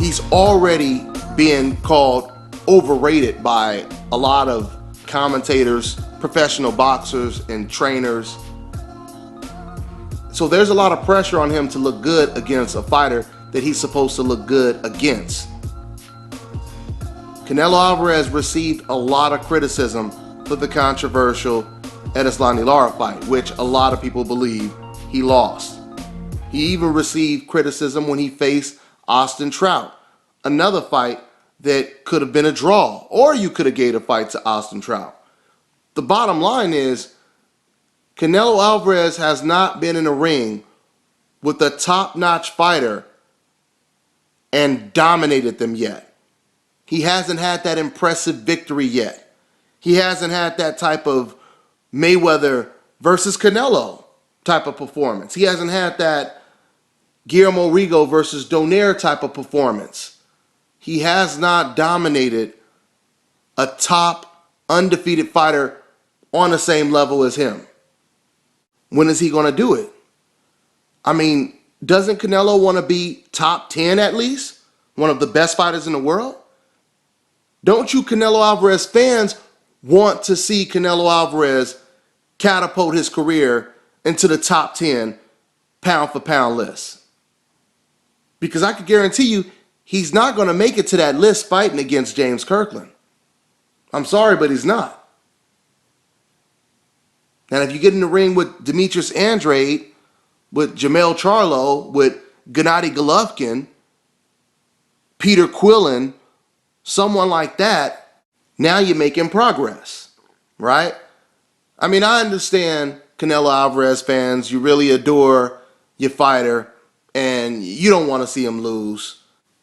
He's already being called overrated by a lot of commentators, professional boxers, and trainers. So there's a lot of pressure on him to look good against a fighter that he's supposed to look good against. Canelo Alvarez received a lot of criticism for the controversial Erislandy Lara fight, which a lot of people believe he lost. He even received criticism when he faced Austin Trout, another fight that could have been a draw, or you could have gave a fight to Austin Trout. The bottom line is, Canelo Alvarez has not been in a ring with a top-notch fighter and dominated them yet. He hasn't had that impressive victory yet. He hasn't had that type of Mayweather versus Canelo type of performance. He hasn't had that Guillermo Rigo versus Donaire type of performance. He has not dominated a top undefeated fighter on the same level as him. When is he going to do it? I mean, doesn't Canelo want to be top 10 at least? One of the best fighters in the world? Don't you Canelo Alvarez fans want to see Canelo Alvarez catapult his career into the top 10 pound for pound list? Because I can guarantee you, he's not going to make it to that list fighting against James Kirkland. I'm sorry, but he's not. And if you get in the ring with Demetrius Andrade, with Jamel Charlo, with Gennady Golovkin, Peter Quillen, someone like that, now you're making progress, right? I mean, I understand Canelo Alvarez fans, you really adore your fighter, and you don't want to see him lose.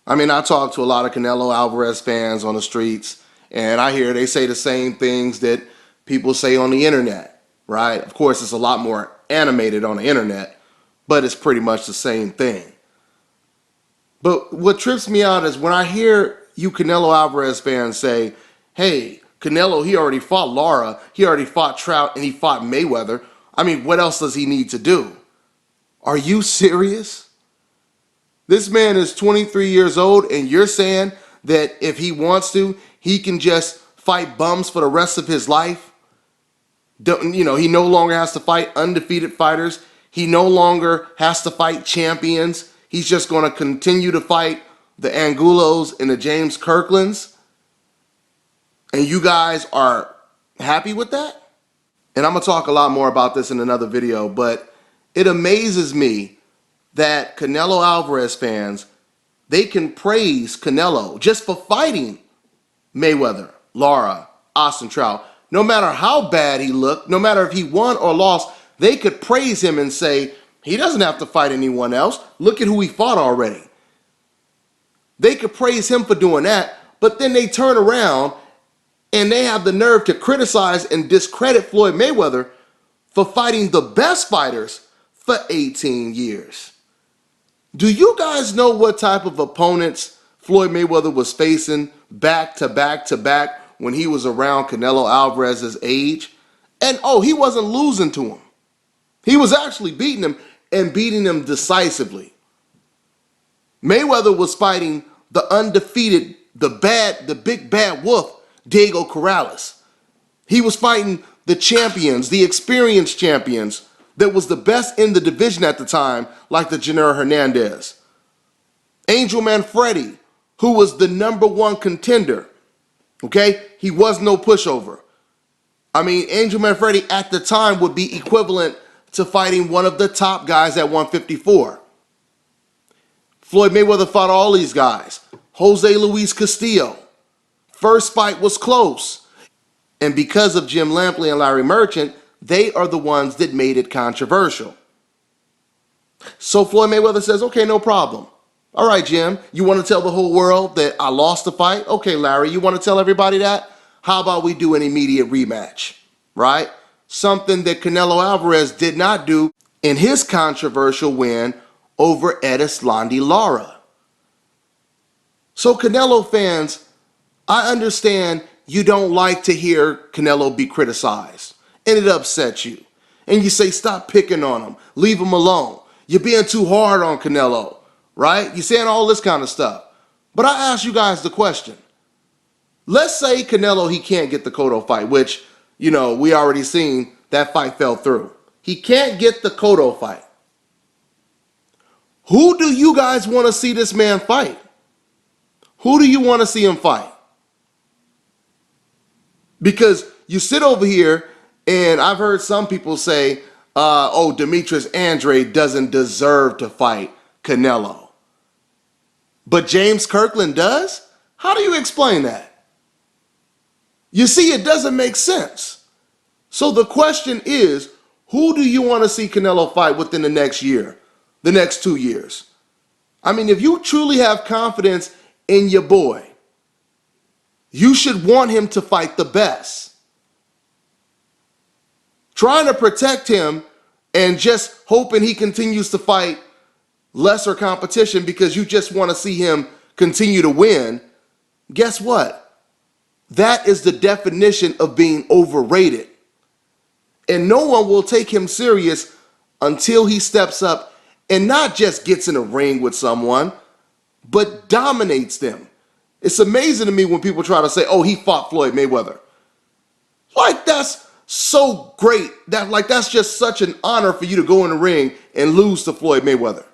I mean, I talk to a lot of Canelo Alvarez fans on the streets, and I hear they say the same things that people say on the internet, right? Of course, it's a lot more animated on the internet, but it's pretty much the same thing. But what trips me out is when I hear you Canelo Alvarez fans say, hey, Canelo, he already fought Lara, he already fought Trout, and he fought Mayweather. I mean, what else does he need to do? Are you serious? This man is 23 years old, and you're saying that if he wants to, he can just fight bums for the rest of his life? He no longer has to fight undefeated fighters. He no longer has to fight champions. He's just going to continue to fight the Angulos and the James Kirklands. And you guys are happy with that? And I'm going to talk a lot more about this in another video, but it amazes me that Canelo Alvarez fans, they can praise Canelo just for fighting Mayweather, Lara, Austin Trout. No matter how bad he looked, no matter if he won or lost, they could praise him and say, he doesn't have to fight anyone else. Look at who he fought already. They could praise him for doing that, but then they turn around and they have the nerve to criticize and discredit Floyd Mayweather for fighting the best fighters for 18 years. Do you guys know what type of opponents Floyd Mayweather was facing back to back to back when he was around Canelo Alvarez's age? And he wasn't losing to him. He was actually beating him and beating him decisively. Mayweather was fighting the undefeated, the big bad wolf, Diego Corrales. He was fighting the champions, the experienced champions, that was the best in the division at the time, like the Janir Hernandez. Angel Manfredi, who was the #1 contender. Okay? He was no pushover. I mean, Angel Manfredi at the time would be equivalent to fighting one of the top guys at 154. Floyd Mayweather fought all these guys. Jose Luis Castillo. First fight was close. And because of Jim Lampley and Larry Merchant, they are the ones that made it controversial. So Floyd Mayweather says, okay, no problem. All right, Jim, you want to tell the whole world that I lost the fight? Okay, Larry, you want to tell everybody that? How about we do an immediate rematch, right? Something that Canelo Alvarez did not do in his controversial win over Erislandy Lara. So Canelo fans, I understand you don't like to hear Canelo be criticized, and it upsets you. And you say, stop picking on him, leave him alone. You're being too hard on Canelo, right? You're saying all this kind of stuff. But I ask you guys the question. Let's say Canelo, he can't get the Cotto fight, which, we already seen that fight fell through. He can't get the Cotto fight. Who do you guys want to see this man fight? Who do you want to see him fight? Because you sit over here, and I've heard some people say, Demetrius Andrade doesn't deserve to fight Canelo. But James Kirkland does? How do you explain that? You see, it doesn't make sense. So the question is, who do you want to see Canelo fight within the next year, the next 2 years? I mean, if you truly have confidence in your boy, you should want him to fight the best. Trying to protect him and just hoping he continues to fight lesser competition because you just want to see him continue to win, guess what? That is the definition of being overrated. And no one will take him serious until he steps up and not just gets in a ring with someone, but dominates them. It's amazing to me when people try to say, he fought Floyd Mayweather. Like, that's so great. That's just such an honor for you to go in the ring and lose to Floyd Mayweather.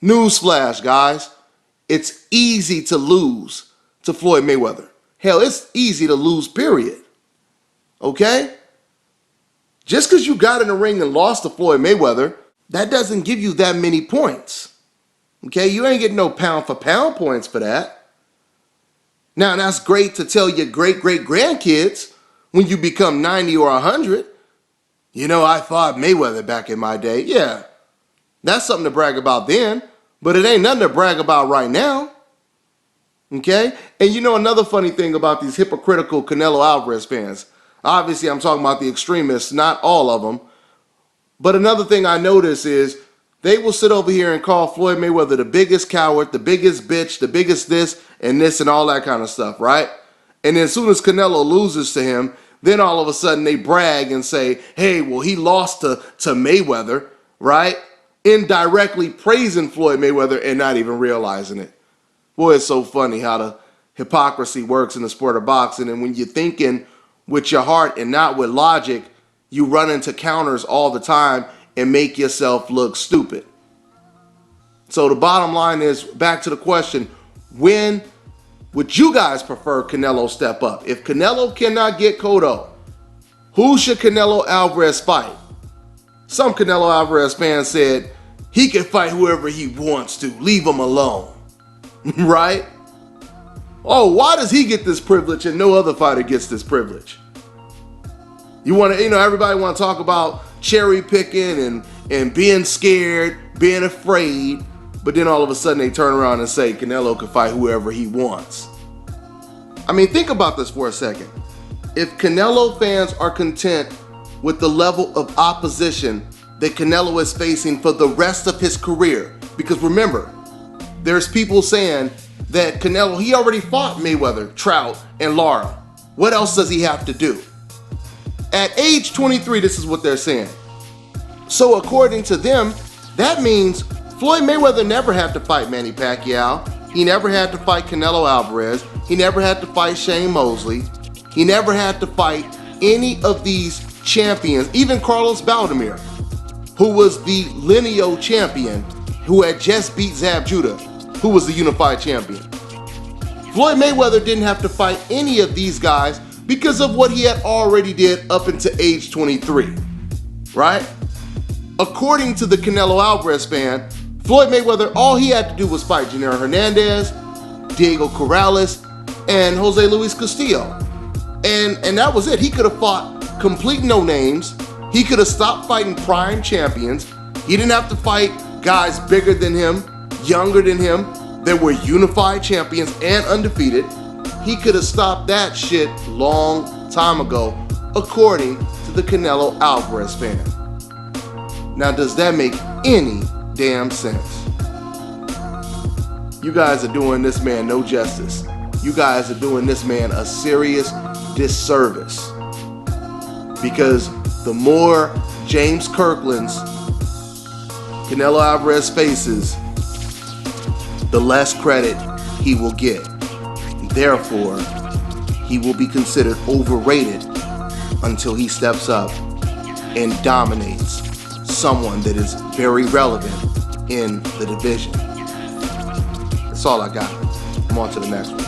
Newsflash, guys. It's easy to lose to Floyd Mayweather. Hell, it's easy to lose, period. Okay? Just because you got in the ring and lost to Floyd Mayweather, that doesn't give you that many points. Okay? You ain't getting no pound for pound points for that. Now, that's great to tell your great-great-grandkids when you become 90 or 100. I fought Mayweather back in my day. Yeah, that's something to brag about then, but it ain't nothing to brag about right now. Okay? And another funny thing about these hypocritical Canelo Alvarez fans, obviously I'm talking about the extremists, not all of them, but another thing I notice is they will sit over here and call Floyd Mayweather the biggest coward, the biggest bitch, the biggest this and all that kind of stuff, right? And then as soon as Canelo loses to him, then all of a sudden they brag and say, hey, well, he lost to Mayweather, right? Indirectly praising Floyd Mayweather and not even realizing it. Boy, it's so funny how the hypocrisy works in the sport of boxing. And when you're thinking with your heart and not with logic, you run into counters all the time and make yourself look stupid. So the bottom line is, back to the question, when would you guys prefer Canelo step up? If Canelo cannot get Cotto, who should Canelo Alvarez fight? Some Canelo Alvarez fans said he can fight whoever he wants to. Leave him alone. Right? Why does he get this privilege and no other fighter gets this privilege? You want to, everybody want to talk about cherry picking and being scared, being afraid, but then all of a sudden they turn around and say Canelo can fight whoever he wants. I mean, think about this for a second. If Canelo fans are content with the level of opposition that Canelo is facing for the rest of his career, because remember, there's people saying that Canelo, he already fought Mayweather, Trout, and Lara. What else does he have to do? At age 23, this is what they're saying. So according to them, that means Floyd Mayweather never had to fight Manny Pacquiao. He never had to fight Canelo Alvarez. He never had to fight Shane Mosley. He never had to fight any of these champions, even Carlos Baldomir, who was the lineal champion, who had just beat Zab Judah, who was the unified champion. Floyd Mayweather didn't have to fight any of these guys because of what he had already did up until age 23, right? According to the Canelo Alvarez fan, Floyd Mayweather, all he had to do was fight Janero Hernandez, Diego Corrales, and Jose Luis Castillo. And that was it. He could have fought complete no-names. He could have stopped fighting prime champions. He didn't have to fight guys bigger than him, younger than him, that were unified champions and undefeated. He could have stopped that shit long time ago, according to the Canelo Alvarez fan. Now, does that make any damn sense? You guys are doing this man no justice. You guys are doing this man a serious disservice. Because the more James Kirkland's Canelo Alvarez faces, the less credit he will get. Therefore, he will be considered overrated until he steps up and dominates someone that is very relevant in the division. That's all I got. I'm on to the next one.